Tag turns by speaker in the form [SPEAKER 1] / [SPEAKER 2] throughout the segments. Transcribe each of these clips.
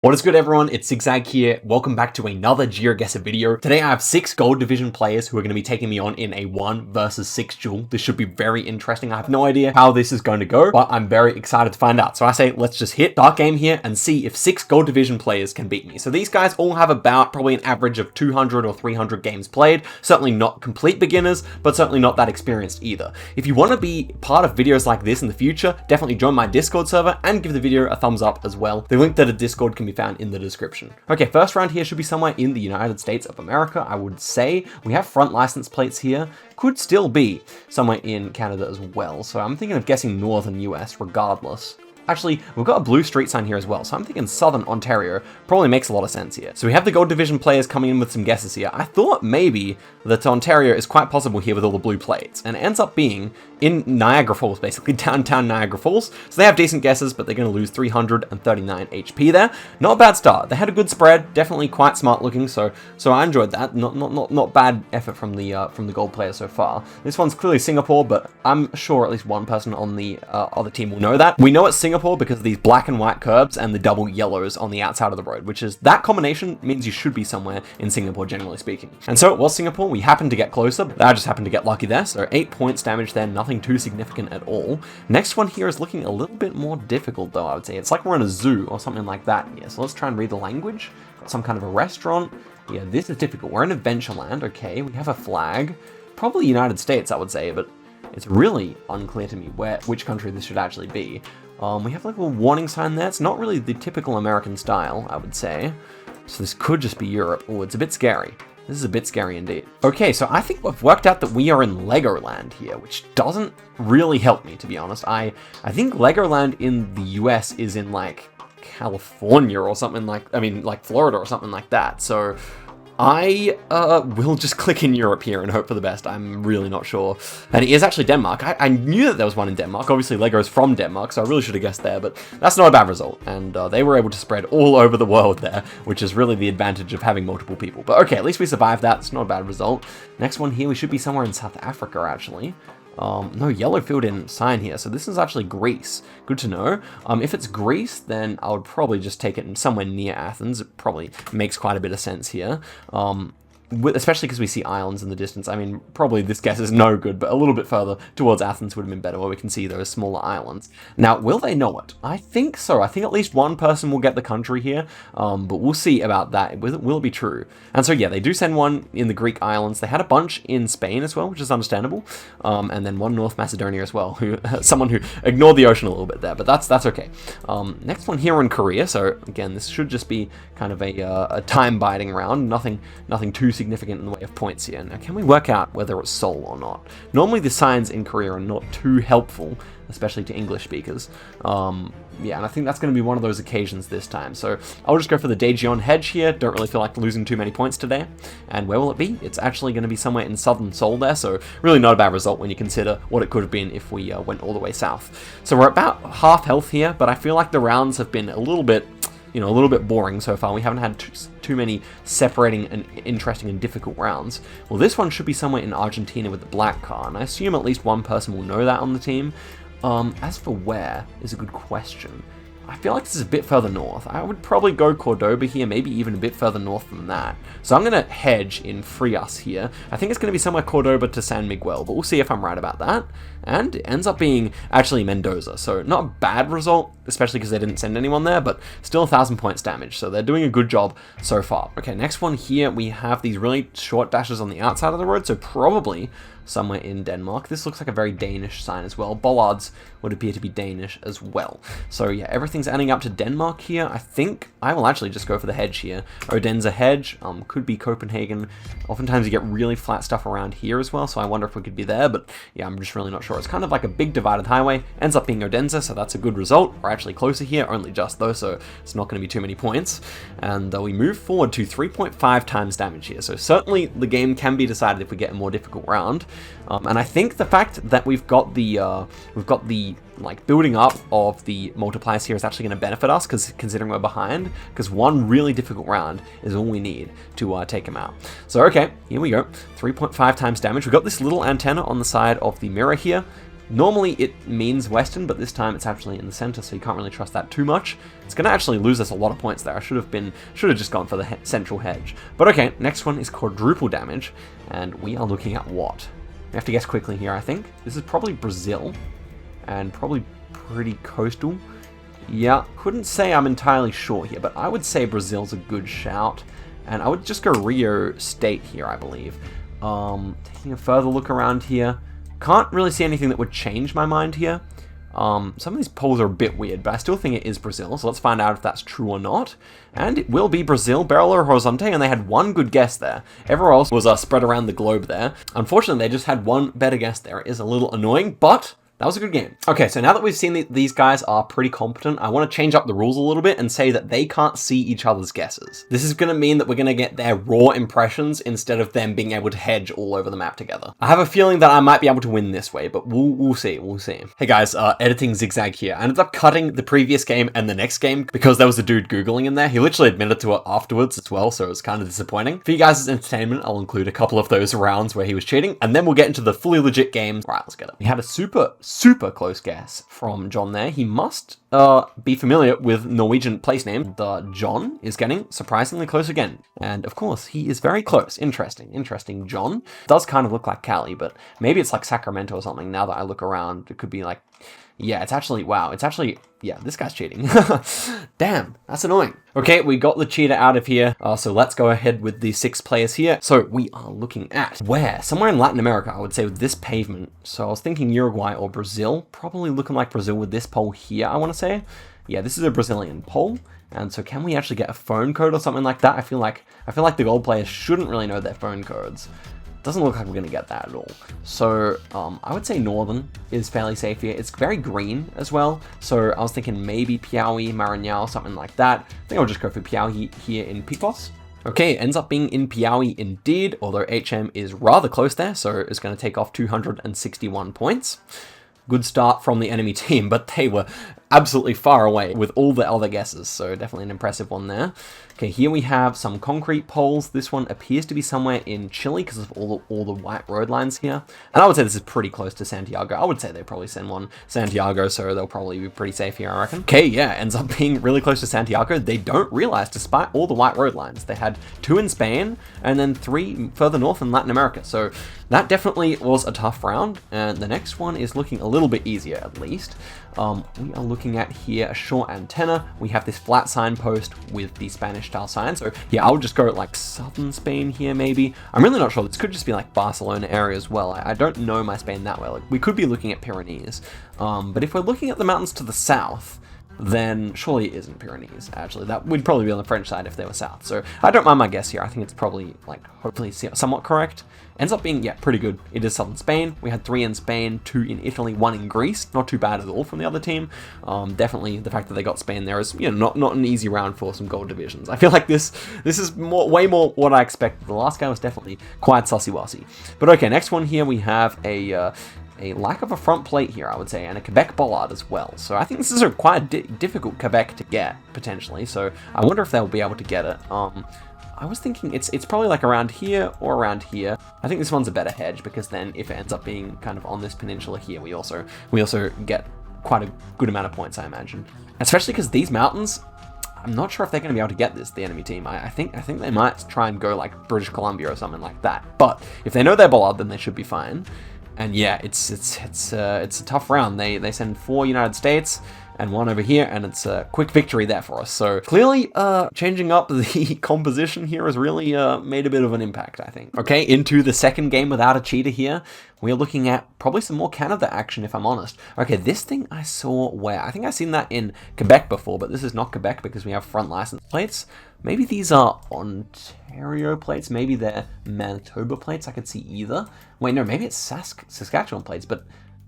[SPEAKER 1] What is good, everyone? It's Zigzag here. Welcome back to another Geoguessr video. Today I have 6 gold division players who are going to be taking me on in a 1 versus 6 duel. This should be very interesting. I have no idea how this is going to go, but I'm very excited to find out. So I say let's just hit start game here and see if 6 gold division players can beat me. So these guys all have about probably an average of 200 or 300 games played. Certainly not complete beginners, but certainly not that experienced either. If you want to be part of videos like this in the future, definitely join my Discord server and give the video a thumbs up as well. The link to the Discord can be found in the description. Okay, first round here should be somewhere in the United States of America, I would say. We have front license plates here. Could still be somewhere in Canada as well. So I'm thinking of guessing northern US regardless. Actually, we've got a blue street sign here as well, so I'm thinking Southern Ontario probably makes a lot of sense here. So we have the gold division players coming in with some guesses here. I thought maybe that Ontario is quite possible here with all the blue plates, and it ends up being in Niagara Falls, basically downtown Niagara Falls. So they have decent guesses, but they're going to lose 339 HP there. Not a bad start. They had a good spread, definitely quite smart looking, so I enjoyed that. Not bad effort from the gold player so far. This one's clearly Singapore, but I'm sure at least one person on the other team will know that. We know it's Singapore because of these black and white curbs and the double yellows on the outside of the road, which is that combination means you should be somewhere in Singapore, generally speaking. And so it was Singapore. We happened to get closer, but I just happened to get lucky there. So 8 points damage there, nothing too significant at all. Next one here is looking a little bit more difficult though, I would say. It's like we're in a zoo or something like that here. So let's try and read the language. Got some kind of a restaurant. Yeah, this is difficult. We're in Adventureland. Okay, we have a flag. Probably United States, I would say, but it's really unclear to me which country this should actually be. We have like a little warning sign there. It's not really the typical American style, I would say. So this could just be Europe. Oh, it's a bit scary. This is a bit scary indeed. Okay, so I think we've worked out that we are in Legoland here, which doesn't really help me, to be honest. I think Legoland in the US is in like California or something like Florida or something like that. So I will just click in Europe here and hope for the best. I'm really not sure. And it is actually Denmark. I knew that there was one in Denmark. Obviously, Lego is from Denmark, so I really should have guessed there, but that's not a bad result. And they were able to spread all over the world there, which is really the advantage of having multiple people. But okay, at least we survived that. It's not a bad result. Next one here, we should be somewhere in South Africa, actually. No yellow filled in sign here, so this is actually Greece. Good to know. If it's Greece, then I would probably just take it somewhere near Athens. It probably makes quite a bit of sense here. Especially because we see islands in the distance. I mean, probably this guess is no good, but a little bit further towards Athens would have been better, where we can see those smaller islands. Now, will they know it? I think so. I think at least one person will get the country here, but we'll see about that. Will it be true? And so, yeah, they do send one in the Greek islands. They had a bunch in Spain as well, which is understandable, and then one North Macedonia as well, someone who ignored the ocean a little bit there, but that's okay. Next one here in Korea. So, again, this should just be kind of a time-biding round. Nothing too significant in the way of points here. Now, can we work out whether it's Seoul or not? Normally the signs in Korea are not too helpful, especially to English speakers. Yeah, and I think that's going to be one of those occasions this time. So I'll just go for the Daejeon hedge here. Don't really feel like losing too many points today. And where will it be? It's actually going to be somewhere in southern Seoul there, so really not a bad result when you consider what it could have been if we went all the way south. So we're about half health here, but I feel like the rounds have been a little bit boring so far. We haven't had too many separating and interesting and difficult rounds. Well, this one should be somewhere in Argentina with the black car, and I assume at least one person will know that on the team. As for where is a good question. I feel like this is a bit further north. I would probably go Cordoba here, maybe even a bit further north than that. So I'm going to hedge in Frias here. I think it's going to be somewhere Cordoba to San Miguel, but we'll see if I'm right about that. And it ends up being actually Mendoza. So not a bad result, especially because they didn't send anyone there, but still 1,000 points damage. So they're doing a good job so far. Okay, next one here, we have these really short dashes on the outside of the road, so probably somewhere in Denmark. This looks like a very Danish sign as well. Bollards would appear to be Danish as well. So yeah, everything's adding up to Denmark here. I think I will actually just go for the hedge here. Odense hedge, could be Copenhagen. Oftentimes you get really flat stuff around here as well, so I wonder if we could be there, but yeah, I'm just really not sure. It's kind of like a big divided highway. Ends up being Odense, so that's a good result. We're actually closer here, only just though, so it's not going to be too many points. And we move forward to 3.5 times damage here. So certainly the game can be decided if we get a more difficult round. And I think the fact that we've got the like building up of the multipliers here is actually going to benefit us, because considering we're behind, because one really difficult round is all we need to take him out. So okay, here we go. 3.5 times damage. We've got this little antenna on the side of the mirror here. Normally it means western, but this time it's actually in the center, so you can't really trust that too much. It's going to actually lose us a lot of points there. I should have just gone for the central hedge. But okay, next one is quadruple damage, and we are looking at what? We have to guess quickly here, I think. This is probably Brazil, and probably pretty coastal. Yeah, couldn't say I'm entirely sure here, but I would say Brazil's a good shout. And I would just go Rio State here, I believe. Taking a further look around here. Can't really see anything that would change my mind here. Some of these polls are a bit weird, but I still think it is Brazil, so let's find out if that's true or not. And it will be Brazil, Belo Horizonte, and they had one good guess there. Everywhere else was spread around the globe there. Unfortunately, they just had one better guess there. It is a little annoying, but that was a good game. Okay, so now that we've seen that these guys are pretty competent, I want to change up the rules a little bit and say that they can't see each other's guesses. This is going to mean that we're going to get their raw impressions instead of them being able to hedge all over the map together. I have a feeling that I might be able to win this way, but we'll see. Hey guys, editing zigzag here. I ended up cutting the previous game and the next game because there was a dude Googling in there. He literally admitted to it afterwards as well, so it was kind of disappointing. For you guys' entertainment, I'll include a couple of those rounds where he was cheating, and then we'll get into the fully legit games. All right, let's get it. We had a super close guess from John there. He must be familiar with Norwegian place name. The John is getting surprisingly close again. And of course, he is very close. Interesting. John does kind of look like Cali, but maybe it's like Sacramento or something. Now that I look around, it could be like, yeah, it's actually, yeah, this guy's cheating. Damn, that's annoying. Okay, we got the cheater out of here. So let's go ahead with the 6 players here. So we are looking at where? Somewhere in Latin America, I would say, with this pavement. So I was thinking Uruguay or Brazil. Probably looking like Brazil with this pole here, I want to say. Yeah, this is a Brazilian pole. And so can we actually get a phone code or something like that? I feel like the gold players shouldn't really know their phone codes. Doesn't look like we're going to get that at all. So I would say northern is fairly safe here. It's very green as well. So I was thinking maybe Piauí, Maranhão, something like that. I think I'll just go for Piauí here in Picos. Okay, it ends up being in Piauí indeed, although HM is rather close there. So it's going to take off 261 points. Good start from the enemy team, but they were absolutely far away with all the other guesses, so definitely an impressive one there. Okay, here we have some concrete poles. This one appears to be somewhere in Chile because of all the white road lines here. And I would say this is pretty close to Santiago. I would say they probably send one Santiago, so they'll probably be pretty safe here, I reckon. Okay, yeah, ends up being really close to Santiago. They don't realize, despite all the white road lines, they had 2 in Spain and then 3 further north in Latin America. So that definitely was a tough round. And the next one is looking a little bit easier, at least. We are looking at here a short antenna. We have this flat signpost with the Spanish style sign. So yeah, I would just go like southern Spain here maybe. I'm really not sure. This could just be like Barcelona area as well. I don't know my Spain that well. Like, we could be looking at Pyrenees. But if we're looking at the mountains to the south, then surely it isn't Pyrenees, actually. That would probably be on the French side if they were south. So I don't mind my guess here. I think it's probably, like, hopefully somewhat correct. Ends up being, yeah, pretty good. It is southern Spain. We had 3 in Spain, 2 in Italy, 1 in Greece. Not too bad at all from the other team. Definitely the fact that they got Spain there is, you know, not an easy round for some gold divisions. I feel like this is way more what I expected. The last guy was definitely quite sussy-wussy. But okay, next one here we have a lack of a front plate here, I would say, and a Quebec bollard as well. So I think this is a quite difficult Quebec to get, potentially. So I wonder if they'll be able to get it. I was thinking it's probably like around here or around here. I think this one's a better hedge because then if it ends up being kind of on this peninsula here, we also get quite a good amount of points, I imagine. Especially because these mountains, I'm not sure if they're going to be able to get this, the enemy team. I think they might try and go like British Columbia or something like that. But if they know their bollard, then they should be fine. And yeah, it's a tough round. They send 4 United States and 1 over here, and it's a quick victory there for us. So clearly, changing up the composition here has really made a bit of an impact, I think. Okay, into the second game without a cheater here. We're looking at probably some more Canada action, if I'm honest. Okay, this thing I saw where? I think I've seen that in Quebec before, but this is not Quebec because we have front license plates. Maybe these are Ontario plates. Maybe they're Manitoba plates. I could see either. Wait, no, maybe it's Saskatchewan plates, but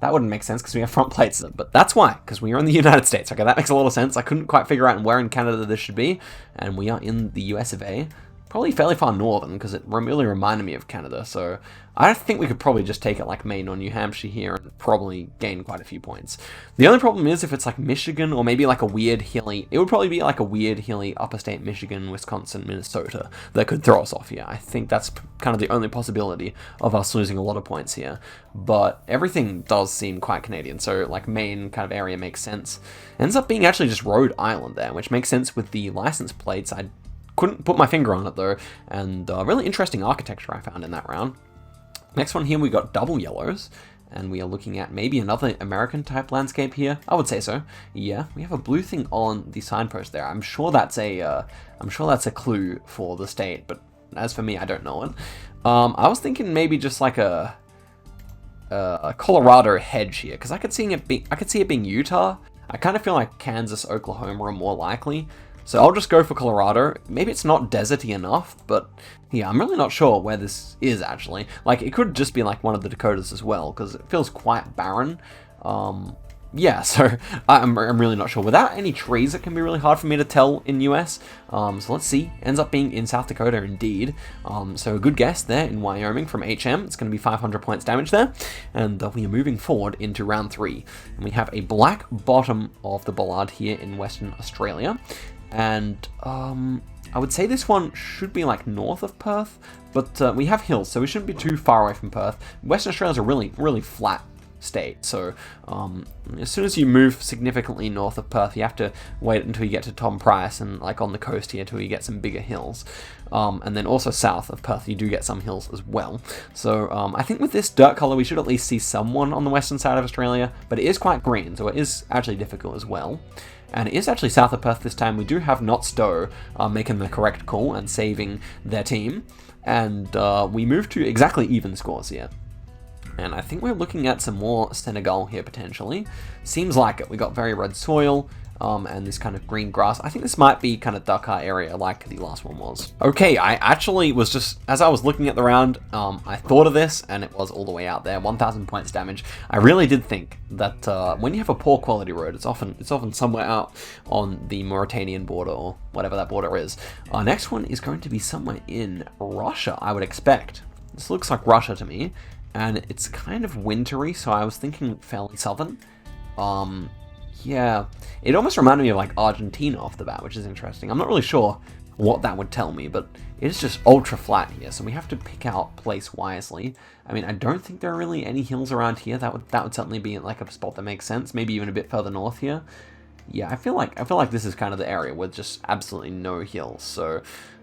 [SPEAKER 1] that wouldn't make sense because we have front plates. But that's why, because we are in the United States. Okay, that makes a lot of sense. I couldn't quite figure out where in Canada this should be. And we are in the US of A. probably fairly far northern, because it really reminded me of Canada, so I think we could probably just take it like Maine or New Hampshire here and probably gain quite a few points. The only problem is if it's like Michigan or maybe like a weird hilly, it would probably be like a weird hilly upper state Michigan, Wisconsin, Minnesota that could throw us off here. I think that's kind of the only possibility of us losing a lot of points here, but everything does seem quite Canadian, so like Maine kind of area makes sense. Ends up being actually just Rhode Island there, which makes sense with the license plates. I couldn't put my finger on it though, and really interesting architecture I found in that round. Next one here, we got double yellows, and we are looking at maybe another American type landscape here. I would say so. Yeah, we have a blue thing on the signpost there. I'm sure that's a clue for the state, but as for me, I don't know it. I was thinking maybe just like a Colorado hedge here, because I could see it being Utah. I kind of feel like Kansas, Oklahoma are more likely. So I'll just go for Colorado. Maybe it's not deserty enough, but yeah, I'm really not sure where this is actually. Like, it could just be like one of the Dakotas as well, because it feels quite barren. Yeah, so I'm really not sure. Without any trees, it can be really hard for me to tell in US. So let's see. Ends up being in South Dakota indeed. So a good guess there in Wyoming from HM. It's going to be 500 points damage there. And we are moving forward into round 3. And we have a black bottom of the bollard here in Western Australia. And I would say this one should be like north of Perth, but we have hills, so we shouldn't be too far away from Perth. Western Australia is a really flat state, so as soon as you move significantly north of Perth, you have to wait until you get to Tom Price and like on the coast here till you get some bigger hills. And then also south of Perth, you do get some hills as well. So I think with this dirt color, we should at least see someone on the western side of Australia, but it is quite green, so it is actually difficult as well. And it is actually south of Perth this time. We do have Not Stowe making the correct call and saving their team. And we move to exactly even scores here. And I think we're looking at some more Senegal here potentially. Seems like it. We got very red soil and this kind of green grass. I think this might be kind of Dakar area like the last one was. Okay, I actually was just, as I was looking at the round, I thought of this and it was all the way out there, 1,000 points damage. I really did think that when you have a poor quality road, it's often somewhere out on the Mauritanian border or whatever that border is. Our next one is going to be somewhere in Russia, I would expect. This looks like Russia to me, and it's kind of wintry, so I was thinking fairly southern. Yeah, it almost reminded me of like Argentina off the bat, which is interesting. I'm not really sure what that would tell me, but it's just ultra flat here, so we have to pick out place wisely. I mean, I don't think there are really any hills around here. That would certainly be like a spot that makes sense. Maybe even a bit further north here. Yeah, I feel like this is kind of the area with just absolutely no hills. So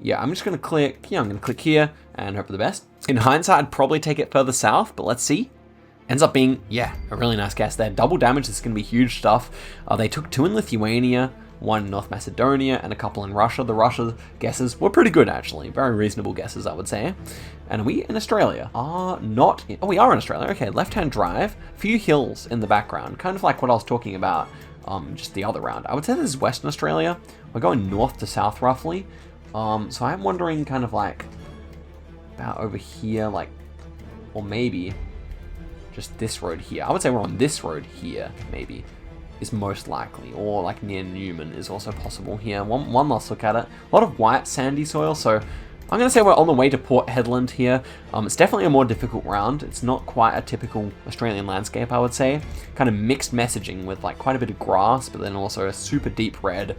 [SPEAKER 1] yeah, I'm just gonna click. Yeah, I'm gonna click here and hope for the best. In hindsight, I'd probably take it further south, but let's see. Ends up being, yeah, a really nice guess there. Double damage, this is going to be huge stuff. They took 2 in Lithuania, 1 in North Macedonia, and a couple in Russia. The Russia guesses were pretty good, actually. Very reasonable guesses, I would say. And are we in Australia? Oh, we are in Australia. Okay, left-hand drive. Few hills in the background. Kind of like what I was talking about just the other round. I would say this is Western Australia. We're going north to south, roughly. So I'm wondering kind of like about over here, like, or maybe just this road here. I would say we're on this road here, maybe, is most likely. Or like near Newman is also possible here. One last look at it. A lot of white sandy soil, so I'm going to say we're on the way to Port Hedland here. It's definitely a more difficult round. It's not quite a typical Australian landscape, I would say. Kind of mixed messaging with like quite a bit of grass, but then also a super deep red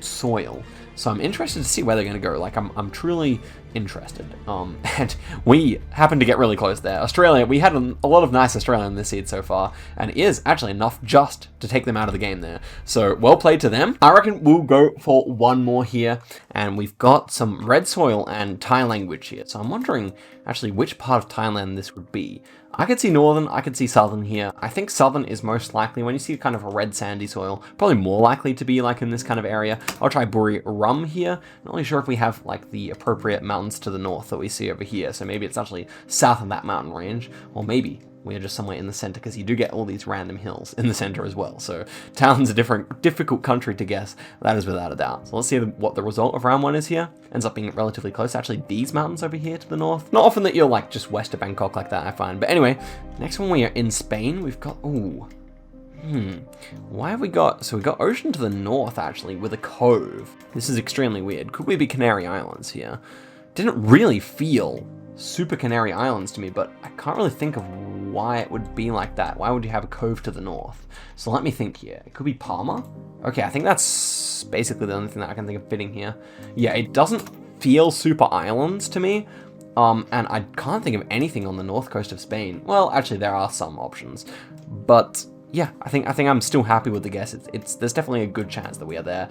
[SPEAKER 1] soil. So I'm interested to see where they're going to go. Like, I'm truly interested. And we happened to get really close there. Australia, we had a lot of nice Australian in this seed so far, and it is actually enough just to take them out of the game there. So well played to them. I reckon we'll go for one more here, and we've got some red soil and Thai language here. So I'm wondering actually which part of Thailand this would be. I could see northern, I could see southern here. I think southern is most likely. When you see kind of a red sandy soil, probably more likely to be like in this kind of area. I'll try Buri Rum here. Not really sure if we have like the appropriate mountains to the north that we see over here. So maybe it's actually south of that mountain range, or maybe we're just somewhere in the center, because you do get all these random hills in the center as well. So Thailand's a difficult country to guess. That is without a doubt. So let's see what the result of round 1 is here. Ends up being relatively close. Actually, these mountains over here to the north. Not often that you're like just west of Bangkok like that, I find. But anyway, next one we are in Spain. We've got, ooh, Why have we got... So we got ocean to the north, actually, with a cove. This is extremely weird. Could we be Canary Islands here? Didn't really feel super Canary Islands to me, but I can't really think of why it would be like that. Why would you have a cove to the north? So let me think here. It could be Palma? Okay, I think that's basically the only thing that I can think of fitting here. Yeah, it doesn't feel super islands to me. And I can't think of anything on the north coast of Spain. Well, actually, there are some options, but yeah, I think I'm still happy with the guess. There's definitely a good chance that we are there.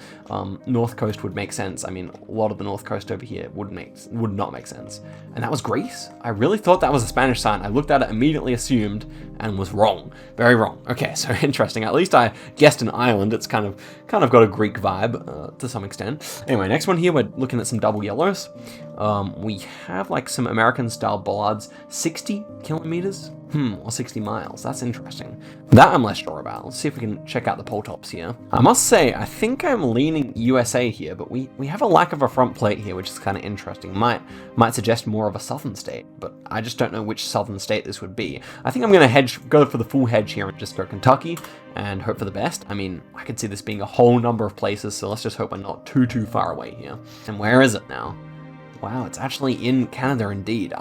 [SPEAKER 1] North coast would make sense. I mean, a lot of the north coast over here would not make sense. And that was Greece? I really thought that was a Spanish sign. I looked at it, immediately assumed, and was wrong. Very wrong. Okay, so interesting. At least I guessed an island. It's kind of got a Greek vibe to some extent. Anyway, next one here, we're looking at some double yellows. We have like some American style bollards, 60 kilometers. Or 60 miles. That's interesting. That I'm less sure about. Let's see if we can check out the pole tops here. I must say, I think I'm leaning USA here, but we have a lack of a front plate here, which is kind of interesting. Might suggest more of a southern state, but I just don't know which southern state this would be. I think I'm going to go for the full hedge here and just go Kentucky and hope for the best. I mean, I could see this being a whole number of places, so let's just hope we're not too far away here. And where is it now? Wow, it's actually in Canada indeed.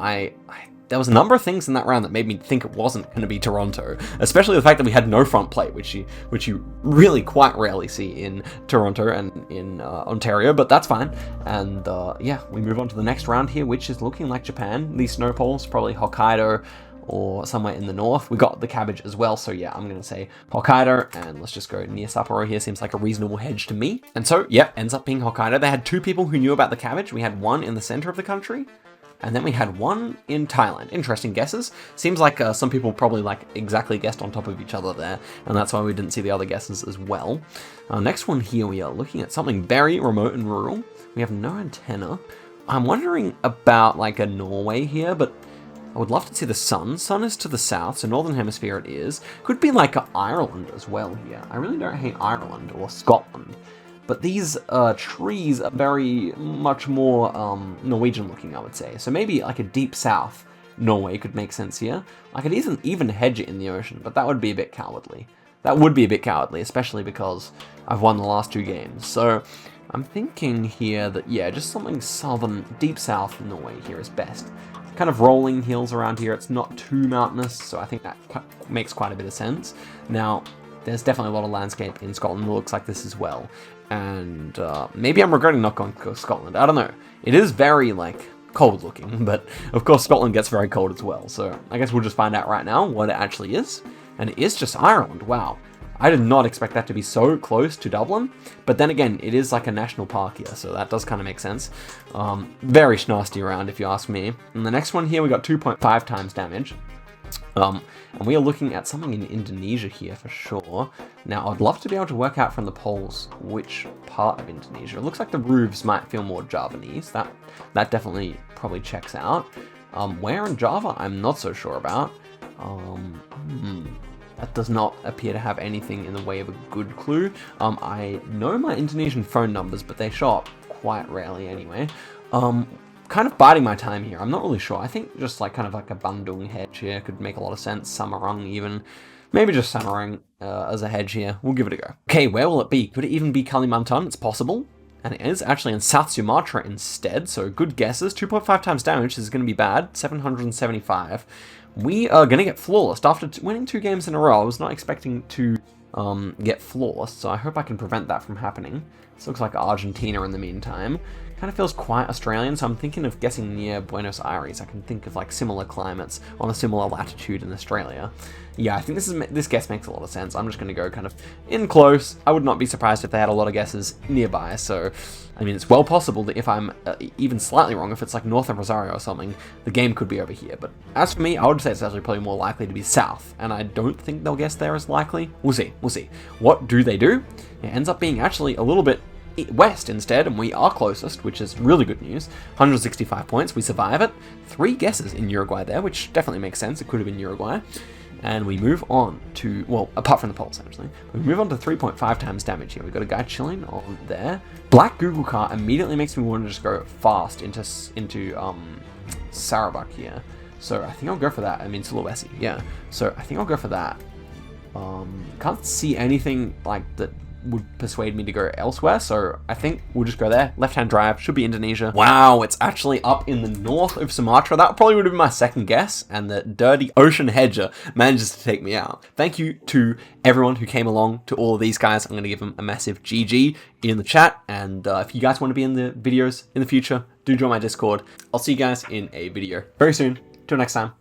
[SPEAKER 1] There was a number of things in that round that made me think it wasn't going to be Toronto, especially the fact that we had no front plate, which you really quite rarely see in Toronto and in Ontario, but that's fine. And yeah, we move on to the next round here, which is looking like Japan. These snow poles, probably Hokkaido or somewhere in the north. We got the cabbage as well, so yeah, I'm going to say Hokkaido, and let's just go near Sapporo here. Seems like a reasonable hedge to me. And so, yeah, ends up being Hokkaido. They had two people who knew about the cabbage. We had one in the center of the country, and then we had one in Thailand. Interesting guesses. Seems like some people probably like exactly guessed on top of each other there, and that's why we didn't see the other guesses as well. Next one here, we are looking at something very remote and rural. We have no antenna. I'm wondering about like a Norway here, but I would love to see the sun. Sun is to the south, so northern hemisphere it is. Could be like Ireland as well here. I really don't hate Ireland or Scotland. But these trees are very much more Norwegian looking, I would say. So maybe like a deep south Norway could make sense here. I could even hedge it in the ocean, but that would be a bit cowardly. That would be a bit cowardly, especially because I've won the last two games. So I'm thinking here that, yeah, just something southern, deep south Norway here is best. Kind of rolling hills around here. It's not too mountainous, so I think that makes quite a bit of sense. Now, there's definitely a lot of landscape in Scotland that looks like this as well. And maybe I'm regretting not going to Scotland. I don't know. It is very, like, cold looking, but of course Scotland gets very cold as well. So I guess we'll just find out right now what it actually is. And it is just Ireland. Wow. I did not expect that to be so close to Dublin. But then again, it is like a national park here, so that does kind of make sense. Very schnasty round, if you ask me. And the next one here, we got 2.5 times damage. And we are looking at something in Indonesia here for sure. Now, I'd love to be able to work out from the poles which part of Indonesia. It looks like the roofs might feel more Javanese. That definitely probably checks out. Where in Java, I'm not so sure about. That does not appear to have anything in the way of a good clue. I know my Indonesian phone numbers, but they show up quite rarely anyway. Kind of biding my time here. I'm not really sure. I think just like kind of like a Bandung hedge here could make a lot of sense. Samarang even. Maybe just Samarang as a hedge here. We'll give it a go. Okay, where will it be? Could it even be Kalimantan? It's possible. And it is actually in South Sumatra instead. So good guesses. 2.5 times damage. This is going to be bad. 775. We are going to get flawless. After winning 2 games in a row, I was not expecting to get flawless. So I hope I can prevent that from happening. This looks like Argentina in the meantime. Kind of feels quite Australian, so I'm thinking of guessing near Buenos Aires. I can think of like similar climates on a similar latitude in Australia. Yeah, I think this guess makes a lot of sense. I'm just going to go kind of in close. I would not be surprised if they had a lot of guesses nearby. So, I mean, it's well possible that if I'm even slightly wrong, if it's like north of Rosario or something, the game could be over here. But as for me, I would say it's actually probably more likely to be south, and I don't think they'll guess there as likely. We'll see. We'll see. What do they do? It ends up being actually a little bit west instead, and we are closest, which is really good news. 165 points, we survive it. 3 guesses in Uruguay there, which definitely makes sense. It could have been Uruguay. And we move on to, well, apart from the poles actually, we move on to 3.5 times damage here. We've got a guy chilling on there. Black Google car immediately makes me want to just go fast into Sarawak here. So I think I'll go for that. I mean, Sulawesi, yeah. So I think I'll go for that. Can't see anything like that would persuade me to go elsewhere, so I think we'll just go there. Left-hand drive, should be Indonesia. Wow, it's actually up in the north of Sumatra. That probably would have been my second guess, and the dirty ocean hedger manages to take me out. Thank you to everyone who came along, to all of these guys. I'm going to give them a massive GG in the chat, and if you guys want to be in the videos in the future, do join my Discord. I'll see you guys in a video very soon. Till next time.